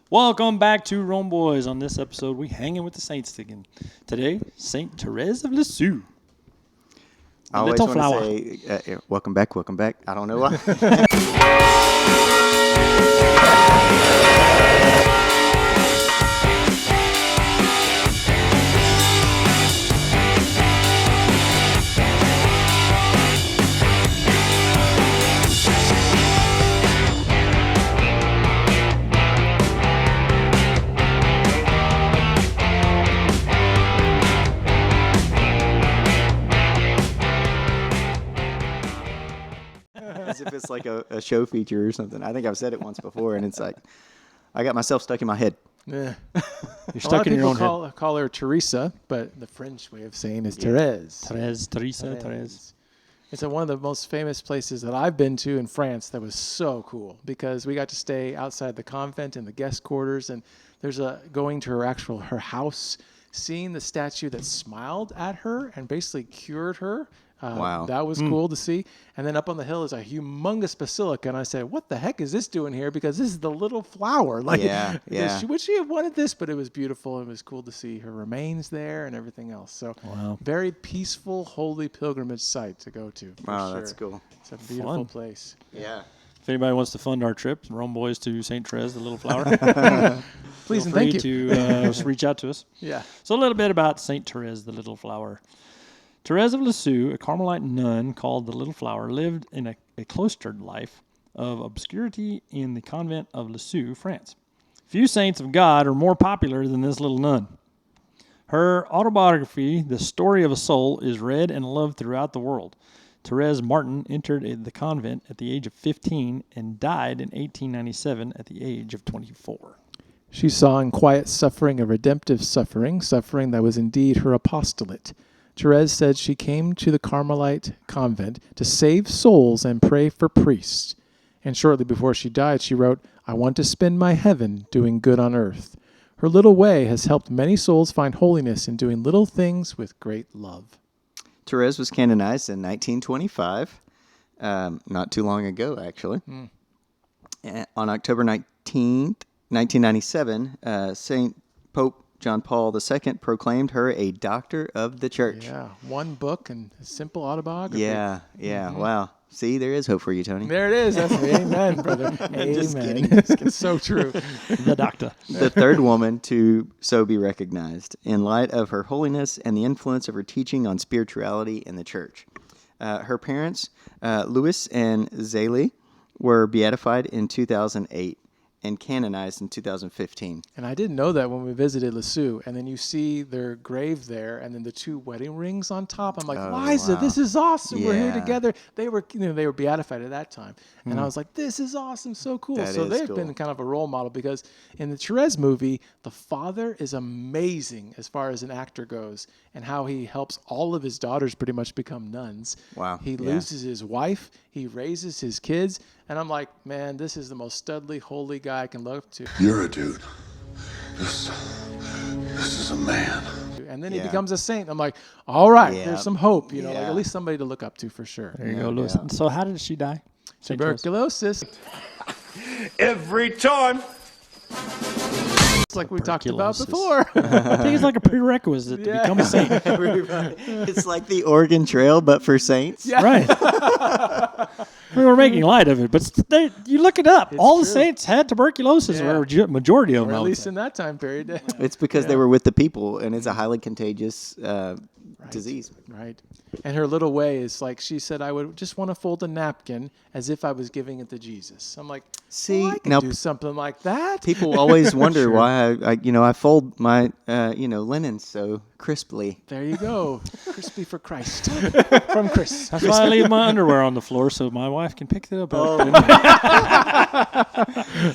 Welcome back to Rome Boys. On this episode, we hanging with the saints again. Today, St Therese of Lisieux. I always want to say, welcome back. I don't know why. As if it's like a show feature or something. I think I've said it once before, and it's like, I got myself stuck in my head. Yeah. You're stuck in your own head. Call her Teresa, but the French way of saying is Therese. Therese. It's one of the most famous places that I've been to in France that was so cool because we got to stay outside the convent in the guest quarters, and there's going to her house, seeing the statue that smiled at her and basically cured her. Wow. That was cool to see. And then up on the hill is a humongous basilica. And I said, what the heck is this doing here? Because this is the little flower. Like, would she have wanted this? But it was beautiful. It was cool to see her remains there and everything else. So very peaceful, holy pilgrimage site to go to. Wow, sure. That's cool. It's a beautiful place. Yeah. If anybody wants to fund our trip, Rome Boys to St. Therese, the Little Flower, Please feel and free thank you. to reach out to us. Yeah. So a little bit about St. Therese, the Little Flower. Therese of Lisieux, a Carmelite nun called the Little Flower, lived in a cloistered life of obscurity in the convent of Lisieux, France. Few saints of God are more popular than this little nun. Her autobiography, The Story of a Soul, is read and loved throughout the world. Therese Martin entered the convent at the age of 15 and died in 1897 at the age of 24. She saw in quiet suffering a redemptive suffering that was indeed her apostolate. Therese said she came to the Carmelite convent to save souls and pray for priests. And shortly before she died, she wrote, I want to spend my heaven doing good on earth. Her little way has helped many souls find holiness in doing little things with great love. Therese was canonized in 1925, not too long ago, actually. On October 19th, 1997, St. Pope John Paul II proclaimed her a doctor of the church. Yeah, one book and a simple autobiography. Yeah, wow. See, there is hope for you, Tony. There it is. That's amen, brother. Amen. Just kidding. It's so true. The doctor. The third woman to so be recognized in light of her holiness and the influence of her teaching on spirituality in the church. Her parents, Louis and Zélie, were beatified in 2008. And canonized in 2015. And I didn't know that when we visited Lisieux. And then you see their grave there, and then the two wedding rings on top. I'm like, Liza, this is awesome. We're here together. They were beatified at that time, and I was like, this is awesome, so cool. So they've been kind of a role model because in the Therese movie, the father is amazing as far as an actor goes, and how he helps all of his daughters pretty much become nuns. Wow. He loses his wife. He raises his kids. And I'm like, man, this is the most studly, holy guy I can look up to. You're a dude. This is a man. And then he becomes a saint. I'm like, all right, Yeah. there's some hope, like at least somebody to look up to for sure. There you go, Louis. Yeah. So how did she die? St. Therese? Tuberculosis. Every time. It's like we talked about before. I think it's like a prerequisite to become a saint. It's like the Oregon Trail, but for saints. Yeah. Right. We were making light of it, but you look it up. All the saints had tuberculosis, or a majority of them. Or at least in that time period. It's because they were with the people, and it's a highly contagious disease. Right. And her little way is like, she said, I would just want to fold a napkin as if I was giving it to Jesus. I'm like, See, I can now do something like that. people always wonder why I fold my linen so crisply. There you go. Crispy for Christ. From Chris. That's why I leave my underwear on the floor so my wife can pick it up.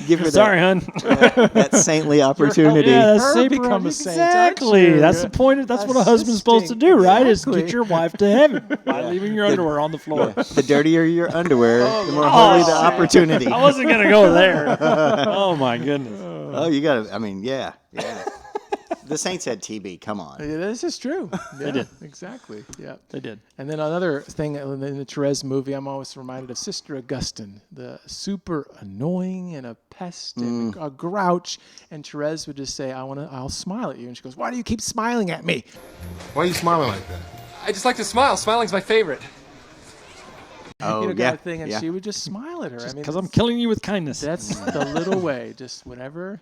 Give her Sorry, hon. that saintly opportunity. Yeah, that's Her saint become a saint, exactly. aren't you? That's the point. That's what a husband's supposed to do, right? Is get your wife to heaven by leaving your underwear on the floor. The dirtier your underwear, the more holy the opportunity. I wasn't gonna go there. Oh my goodness. Oh, you got to. I mean, yeah. The Saints had TB. Come on. Yeah, this is true. Yeah, They did. Exactly. Yeah. They did. And then another thing in the Therese movie, I'm always reminded of Sister Augustine, the super annoying and a pest and a grouch. And Therese would just say, I'll smile at you. And she goes, why do you keep smiling at me? Why are you smiling like that? I just like to smile. Smiling's my favorite. Oh, Kind of thing. And she would just smile at her. Because I'm killing you with kindness. That's the little way. Just whenever,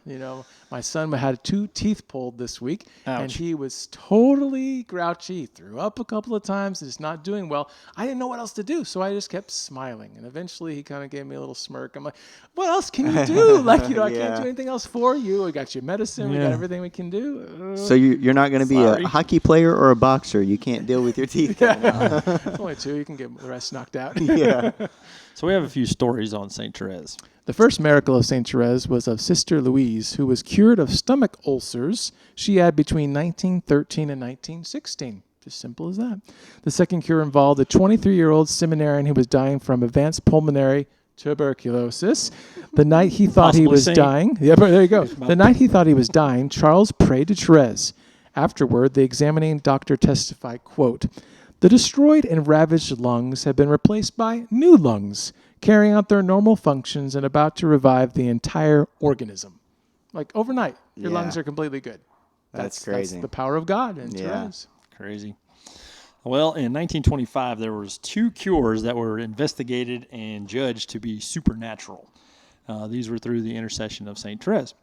my son had 2 teeth pulled this week, and Ouch. he was totally grouchy. He threw up a couple of times, just not doing well. I didn't know what else to do, so I just kept smiling. And eventually, he kind of gave me a little smirk. I'm like, "What else can you do? I can't do anything else for you. We got your medicine. We got everything we can do." So you're not going to be a hockey player or a boxer. You can't deal with your teeth. It's only 2. You can get the rest knocked out. Yeah. So we have a few stories on St. Therese. The first miracle of St. Therese was of Sister Louise, who was cured of stomach ulcers she had between 1913 and 1916. Just simple as that. The second cure involved a 23-year-old seminarian who was dying from advanced pulmonary tuberculosis. The night he thought he was dying, there you go. The night he thought he was dying, Charles prayed to Therese. Afterward, the examining doctor testified, quote, "The destroyed and ravaged lungs have been replaced by new lungs, carrying out their normal functions and about to revive the entire organism." Like overnight, your lungs are completely good. That's crazy. That's the power of God and Therese. Crazy. Well, in 1925, there was 2 cures that were investigated and judged to be supernatural. These were through the intercession of St. Therese.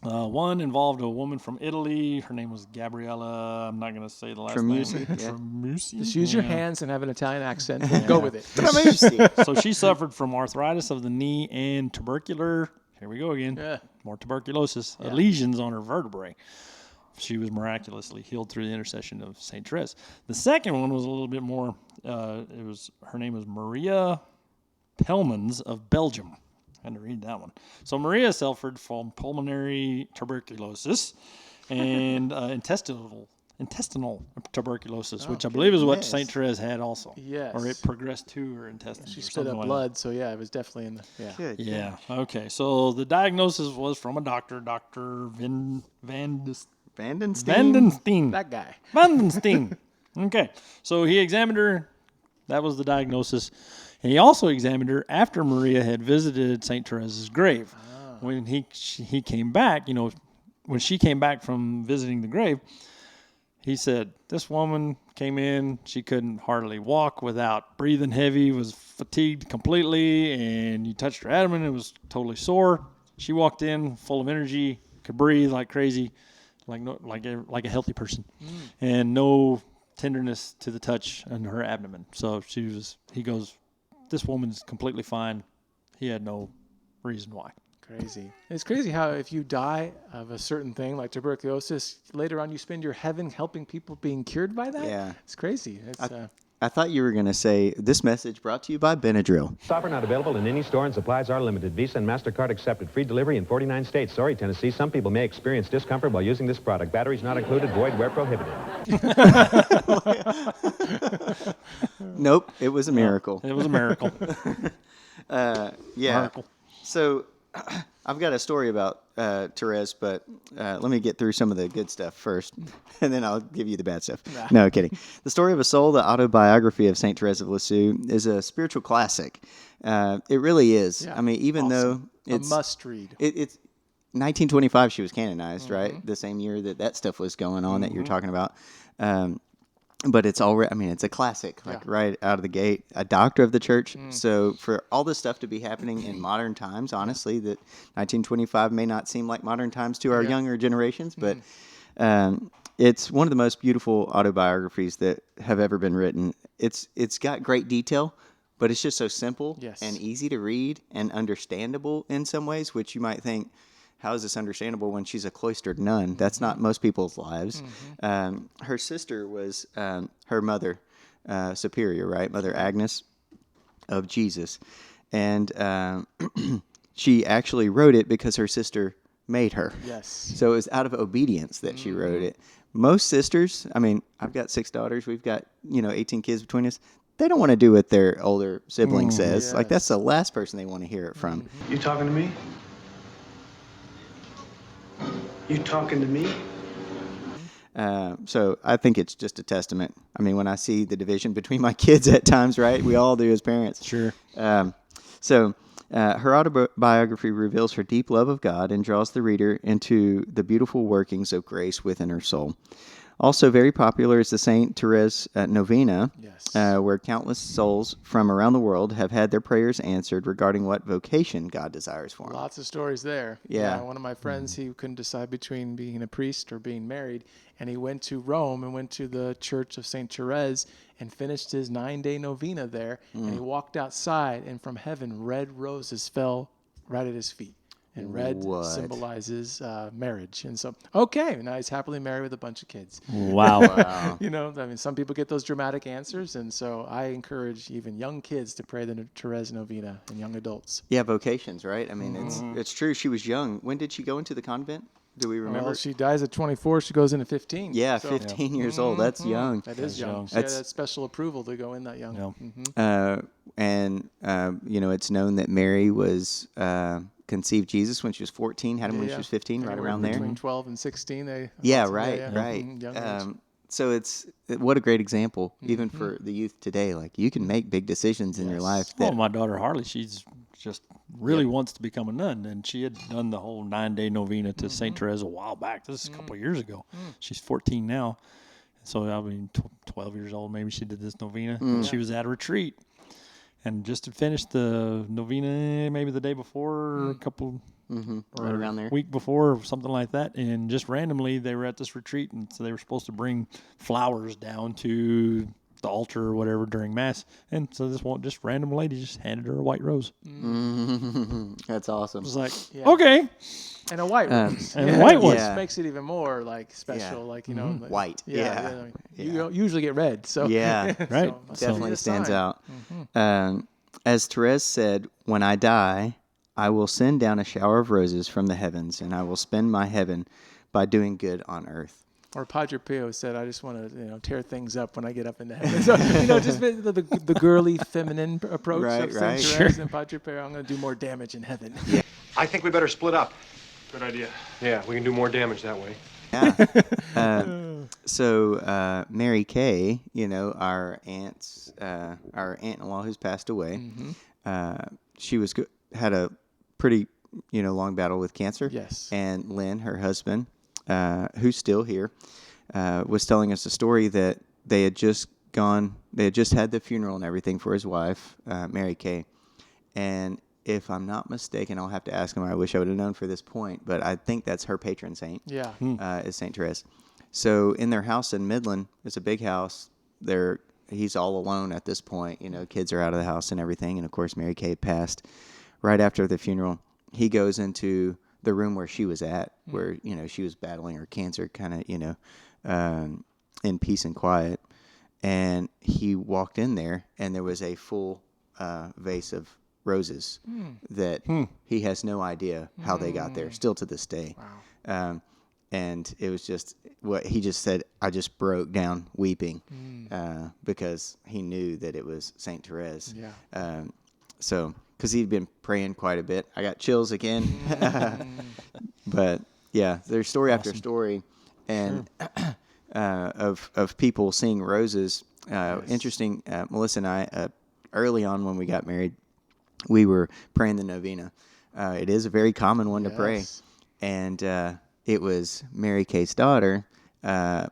One involved a woman from Italy. Her name was Gabriella. I'm not going to say the last name. Tremusi. Just use your hands and have an Italian accent. And go with it. So she suffered from arthritis of the knee and here we go again. More tuberculosis, lesions on her vertebrae. She was miraculously healed through the intercession of St. Therese. The second one was a little bit more, her name was Maria Pelmans of Belgium. I had to read that one. So Maria suffered from pulmonary tuberculosis and intestinal tuberculosis, which I believe is what St. Therese had also. Yes. Or it progressed to her intestines. She spit up blood, so it was definitely in the, Good. Yeah. Okay. So the diagnosis was from a doctor, Dr. Vandenstein. that guy. Vandenstein. Okay. So he examined her. That was the diagnosis. And he also examined her after Maria had visited St. Therese's grave. When he came back, when she came back from visiting the grave, he said, this woman came in, she couldn't hardly walk without breathing heavy, was fatigued completely, and you touched her abdomen, it was totally sore. She walked in full of energy, could breathe like crazy, like a healthy person, and no tenderness to the touch in her abdomen. So he goes, this woman's completely fine. He had no reason why. Crazy. It's crazy how if you die of a certain thing like tuberculosis, later on you spend your heaven helping people being cured by that. Yeah. It's crazy. I thought you were going to say, this message brought to you by Benadryl. Stopper not available in any store and supplies are limited. Visa and MasterCard accepted. Free delivery in 49 states. Sorry, Tennessee. Some people may experience discomfort while using this product. Batteries not included. Void where prohibited. Nope. It was a miracle. It was a miracle. Yeah. Miracle. So I've got a story about Therese, but let me get through some of the good stuff first, and then I'll give you the bad stuff. No, kidding. The Story of a Soul, the autobiography of St. Therese of Lisieux, is a spiritual classic. It really is. Yeah. I mean, even though it's a must read. It's 1925 she was canonized, right? The same year that stuff was going on that you're talking about. But it's already, I mean, it's a classic, right out of the gate, a doctor of the church. So for all this stuff to be happening in modern times, honestly, that 1925 may not seem like modern times to our younger generations, but it's one of the most beautiful autobiographies that have ever been written. It's got great detail, but it's just so simple and easy to read and understandable in some ways, which you might think, how is this understandable when she's a cloistered nun? That's not most people's lives. Her sister was her mother superior, right? Mother Agnes of Jesus. And she actually wrote it because her sister made her. Yes. So it was out of obedience that she wrote it. Most sisters, I mean, I've got 6 daughters. We've got, 18 kids between us. They don't want to do what their older sibling says. Like, that's the last person they want to hear it from. You talking to me? You talking to me? So I think it's just a testament. I mean, when I see the division between my kids at times, right? We all do as parents. Sure. So her autobiography reveals her deep love of God and draws the reader into the beautiful workings of grace within her soul. Also very popular is the St Therese novena, Yes. where countless souls from around the world have had their prayers answered regarding what vocation God desires for them. Lots of stories there. Yeah. One of my friends, he couldn't decide between being a priest or being married, and he went to Rome and went to the Church of St. Therese and finished his 9-day novena there. And he walked outside, and from heaven, red roses fell right at his feet. And red symbolizes marriage. And so, now he's happily married with a bunch of kids. Wow. Some people get those dramatic answers. And so I encourage even young kids to pray the Therese novena and young adults. Yeah, vocations, right? I mean, it's true. She was young. When did she go into the convent? Do we remember? Well, she dies at 24. She goes into 15. Yeah, 15 years old. That's young. That is young. She had that special approval to go in that young. And it's known that Mary was conceived Jesus when she was 14, had him when she was 15, right around there. Between 12 and 16. Right. Young age. So what a great example, even for the youth today. Like, you can make big decisions in your life. Well, my daughter Harley, she's just really wants to become a nun, and she had done the whole 9-day novena to St. Therese a while back. This is a couple of years ago. She's 14 now. So, 12 years old, maybe she did this novena. And she was at a retreat and just had finished the novena maybe the day before or a couple right around there. week before or something like that. And just randomly they were at this retreat, and so they were supposed to bring flowers down to the altar or whatever during Mass. And so this one just random lady just handed her a white rose. That's awesome. It was like, okay. And a white rose. And a white one. Which makes it even more special. White. You don't usually get red. So Yeah. Right. Definitely stands sign. out. As Therese said, "When I die, I will send down a shower of roses from the heavens, and I will spend my heaven by doing good on earth." Or Padre Pio said, "I just want to, tear things up when I get up into heaven." So, just the girly, feminine approach of St. Therese and Padre Pio. I'm going to do more damage in heaven. Yeah. I think we better split up. Good idea. Yeah, we can do more damage that way. Yeah. So Mary Kay, our aunt-in-law who's passed away, she had a pretty long battle with cancer. Yes. And Lynn, her husband, who's still here, was telling us a story that they had just had the funeral and everything for his wife, Mary Kay, and if I'm not mistaken, I'll have to ask him. I wish I would have known for this point, but I think that's her patron saint. Yeah. Is St. Therese. So in their house in Midland, it's a big house. He's all alone at this point. Kids are out of the house and everything. And of course, Mary Kay passed right after the funeral. He goes into the room where she was at, where she was battling her cancer, kind of in peace and quiet. And he walked in there, and there was a full vase of roses that he has no idea how they got there, still to this day. Wow. And it was just what he just said. I just broke down weeping because he knew that it was St. Therese. Yeah. Because he'd been praying quite a bit. I got chills again. But yeah, there's story after story, and of people seeing roses. Interesting. Melissa and I, early on when we got married, we were praying the novena. It is a very common one to pray. And it was Mary Kay's daughter,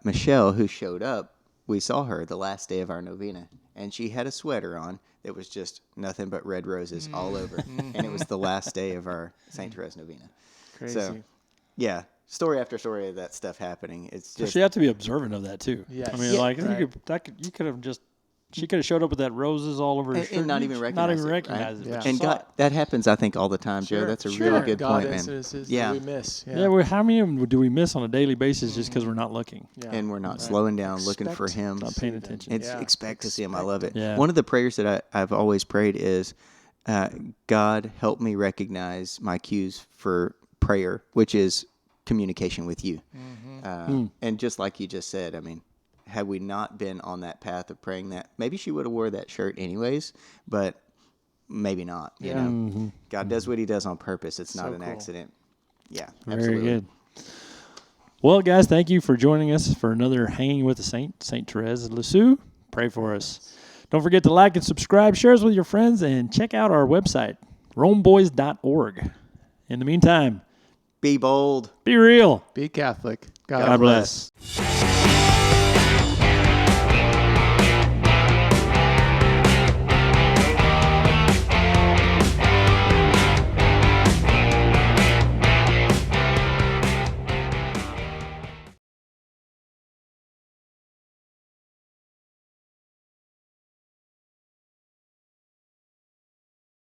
Michelle, who showed up. We saw her the last day of our novena, and she had a sweater on that was just nothing but red roses all over. And it was the last day of our St. Therese novena. Crazy. So, yeah, story after story of that stuff happening. It's just... So you have to be observant of that, too. Yes. I mean, you could have just... She could have showed up with that roses all over her shirt. And not even recognize it. Right? But and God, that happens, I think, all the time, Joe. That's a really good God point, man. That we miss. Well, how many of them do we miss on a daily basis just because we're not looking? Yeah. And we're not slowing down, looking for Him. Not paying attention. Expect to see Him. I love it. Yeah. One of the prayers that I've always prayed is, God, help me recognize my cues for prayer, which is communication with you. And just like you just said, I mean, had we not been on that path of praying that, maybe she would have wore that shirt anyways, but maybe not. You know, God does what He does on purpose. It's not an accident. Yeah, Very absolutely. good. Well, guys, thank you for joining us for another Hanging with the Saint, St. Therese of Lisieux. Pray for us. Don't forget to like and subscribe, share us with your friends, and check out our website, romeboys.org. In the meantime, Be bold. be real. Be Catholic. God bless.